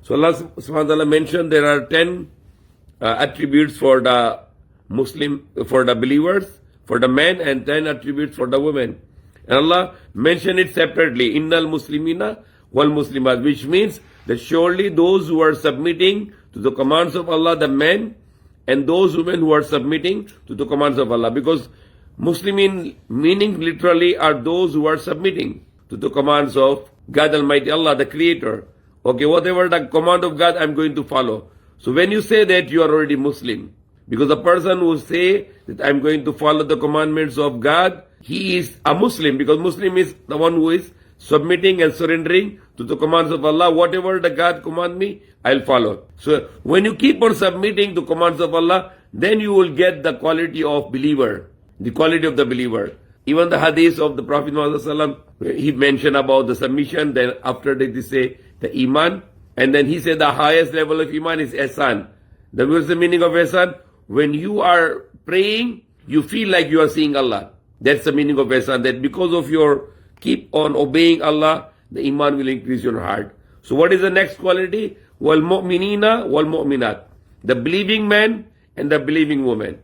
So Allah subhanahu wa ta'ala mentioned there are 10 attributes for the Muslim, for the believers, for the men, and 10 attributes for the women. And Allah mentioned it separately, Innal Muslimina wal Muslimat, which means that surely those who are submitting to the commands of Allah, the men, and those women who are submitting to the commands of Allah. Because Muslimin meaning literally are those who are submitting to the commands of God Almighty, Allah, the Creator. Okay, whatever the command of God, I'm going to follow. So when you say that, you are already Muslim. Because the person who say that I'm going to follow the commandments of God, he is a Muslim. Because Muslim is the one who is submitting and surrendering to the commands of Allah. Whatever the God command me, I'll follow. So when you keep on submitting to commands of Allah, then you will get the quality of believer, the quality of the believer. Even the hadith of the Prophet Muhammad, he mentioned about the submission. Then after that he say the iman, and then he said the highest level of iman is ihsan. What's the meaning of ihsan? When you are praying, you feel like you are seeing Allah. That's the meaning of ihsan. That because of your keep on obeying Allah, the iman will increase your heart. So what is the next quality? Wal mu'minina wal mu'minat. The believing man and the believing woman.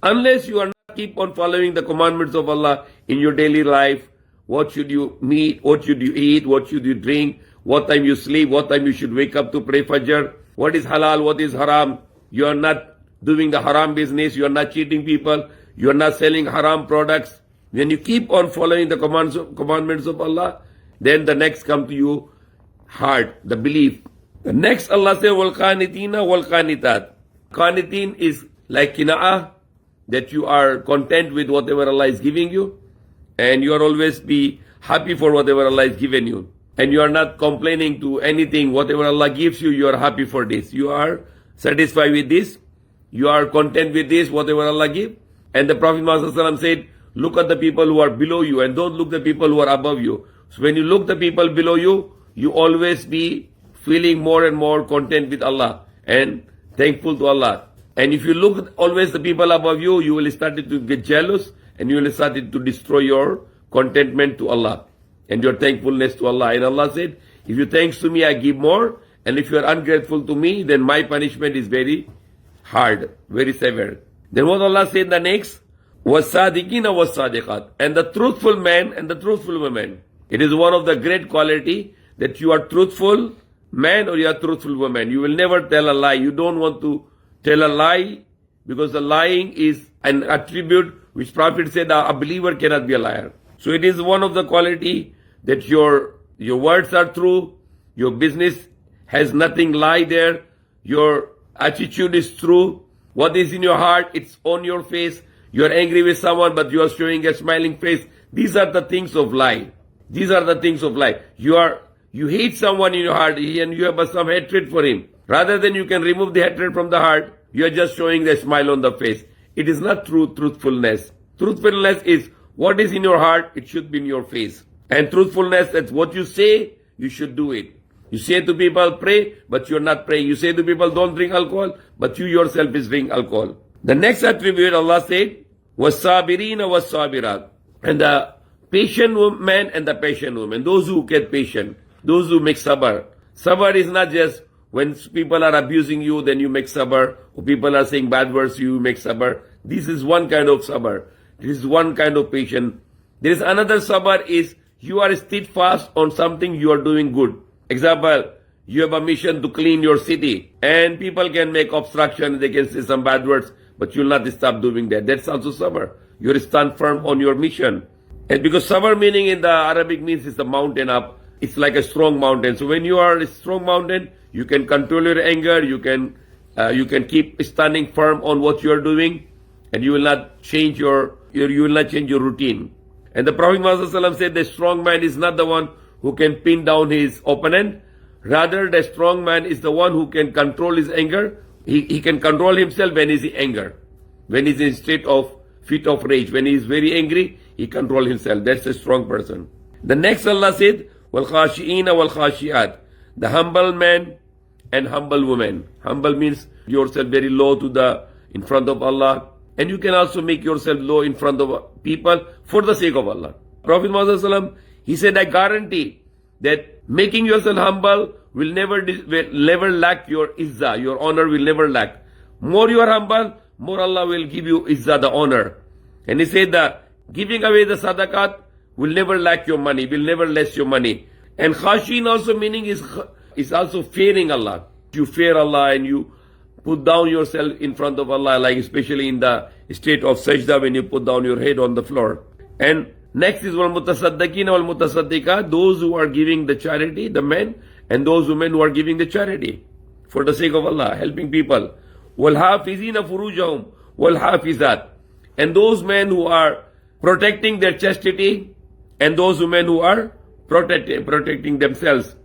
Unless you are not keep on following the commandments of Allah in your daily life, what should you meet, what should you eat, what should you drink, what time you sleep, what time you should wake up to pray Fajr, what is halal, what is haram. You are not doing the haram business, you are not cheating people, you are not selling haram products. When you keep on following the commandments of Allah, then the next come to you, heart, the belief. The next Allah says, wal qanitina wal qanitat. Qanitin is like kina'ah, that you are content with whatever Allah is giving you, and you are always be happy for whatever Allah is given you. And you are not complaining to anything, whatever Allah gives you, you are happy for this. You are satisfied with this. You are content with this, whatever Allah give. And the Prophet Muhammad said, look at the people who are below you and don't look at the people who are above you. So when you look at the people below you, you always be feeling more and more content with Allah and thankful to Allah. And if you look at always the people above you, you will start to get jealous and you will start to destroy your contentment to Allah and your thankfulness to Allah. And Allah said, if you thanks to me, I give more. And if you are ungrateful to me, then my punishment is very hard, very severe. Then what Allah said the next? وَالصَّادِقِينَ وَالصَّادِقَاتِ. And the truthful man and the truthful woman. It is one of the great quality that you are truthful man or you are truthful woman. You will never tell a lie. You don't want to tell a lie because the lying is an attribute which Prophet said a believer cannot be a liar. So it is one of the quality that your words are true, your business has nothing lie there, your attitude is true, what is in your heart, it's on your face. You are angry with someone, but you are showing a smiling face. These are the things of lie. These are the things of lie. You hate someone in your heart and you have some hatred for him. Rather than you can remove the hatred from the heart, you are just showing the smile on the face. It is not true truthfulness. Truthfulness is what is in your heart, it should be in your face. And truthfulness, that's what you say, you should do it. You say to people, pray, but you're not praying. You say to people, don't drink alcohol, but you yourself is drinking alcohol. The next attribute Allah said, وَالصَّابِرِينَ وَالصَّابِرَاتِ. And the patient man and the patient woman. Those who get patient. Those who make sabr. Sabr is not just when people are abusing you, then you make sabr. Or people are saying bad words, you make sabr. This is one kind of sabr. This is one kind of patience. There is another sabr is you are steadfast on something you are doing good. Example, you have a mission to clean your city and people can make obstruction, they can say some bad words, but you will not stop doing that. That's also sabr. You stand firm on your mission. And because sabr meaning in the Arabic means it's a mountain up. It's like a strong mountain. So when you are a strong mountain, you can control your anger, you can keep standing firm on what you are doing, and you will not change your routine. And the Prophet Muhammad said the strong man is not the one who can pin down his opponent. Rather, the strong man is the one who can control his anger. He can control himself when he's in anger. When he's in state of fit of rage. When he's very angry, he controls himself. That's a strong person. The next Allah said, وَالْخَاشِئِينَ وَالْخَاشِئَاتِ. The humble man and humble woman. Humble means yourself very low in front of Allah. And you can also make yourself low in front of people for the sake of Allah. Prophet Muhammad, he said, I guarantee that making yourself humble will never lack your izzah. Your honor will never lack. More you are humble, more Allah will give you izzah, the honor. And he said that giving away the sadaqat will never lack your money, will never less your money. And khashin also meaning is also fearing Allah. You fear Allah and you put down yourself in front of Allah, like especially in the state of sajda when you put down your head on the floor. And next is wal mutasaddaqin wal mutasaddiqat, those who are giving the charity, the men, and those women who are giving the charity for the sake of Allah, helping people. Wal hafizina furujahum wal hafizat, and those men who are protecting their chastity, and those women who are protecting themselves.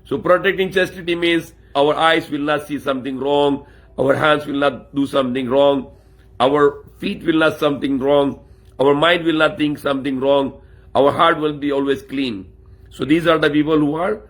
So protecting chastity means our eyes will not see something wrong, our hands will not do something wrong, our feet will not something wrong, our mind will not think something wrong, our heart will be always clean. So these are the people who are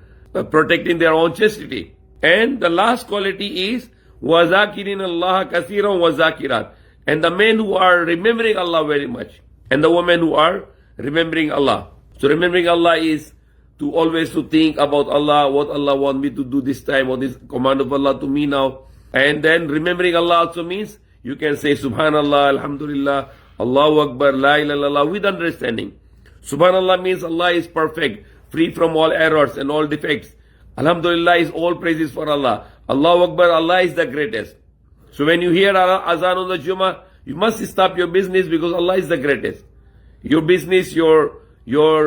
protecting their own chastity. And the last quality is وَذَاكِرِينَ اللَّهَ كَثِيرًا وَذَاكِرَاتٍ, and the men who are remembering Allah very much, and the women who are remembering Allah. So remembering Allah is to always to think about Allah, what Allah want me to do this time, or this command of Allah to me now. And then remembering Allah also means you can say Subhanallah, Alhamdulillah, Allahu Akbar, La ilaha illallah with understanding. Subhanallah means Allah is perfect, free from all errors and all defects. Alhamdulillah is all praises for Allah. Allahu Akbar, Allah is the greatest. So when you hear azan on the Jummah, you must stop your business because Allah is the greatest. Your business, your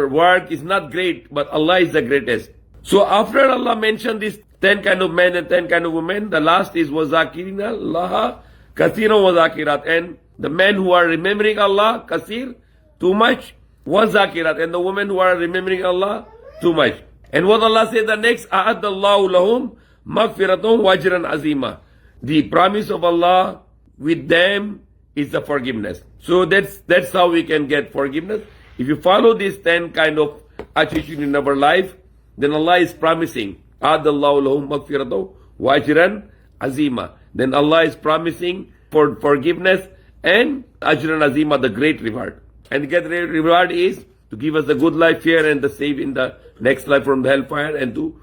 work is not great, but Allah is the greatest. So after Allah mentioned these 10 kind of men and 10 kind of women, the last is وَذَاكِرِينَ اللَّهَ كَثِيرًا وَذَاكِرَاتٍ, and the men who are remembering Allah, kasir, too much, وَذَاكِرَاتٍ, and the women who are remembering Allah, too much. And what Allah said the next, أَعَدَّ اللَّهُ لَهُمْ مَغْفِرَةً وَأَجْرًا عَظِيمًا. The promise of Allah with them is the forgiveness. So that's how we can get forgiveness. If you follow these 10 kind of attitude in our life, then Allah is promising, أَعَدَّ اللَّهُ لَهُمْ مَغْفِرَةً وَأَجْرًا عَظِيمًا. Then Allah is promising for forgiveness and ajran azima, the great reward. And the great reward is to give us a good life here and the save in the next life from the hellfire, and to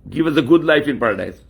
give us a good life in paradise.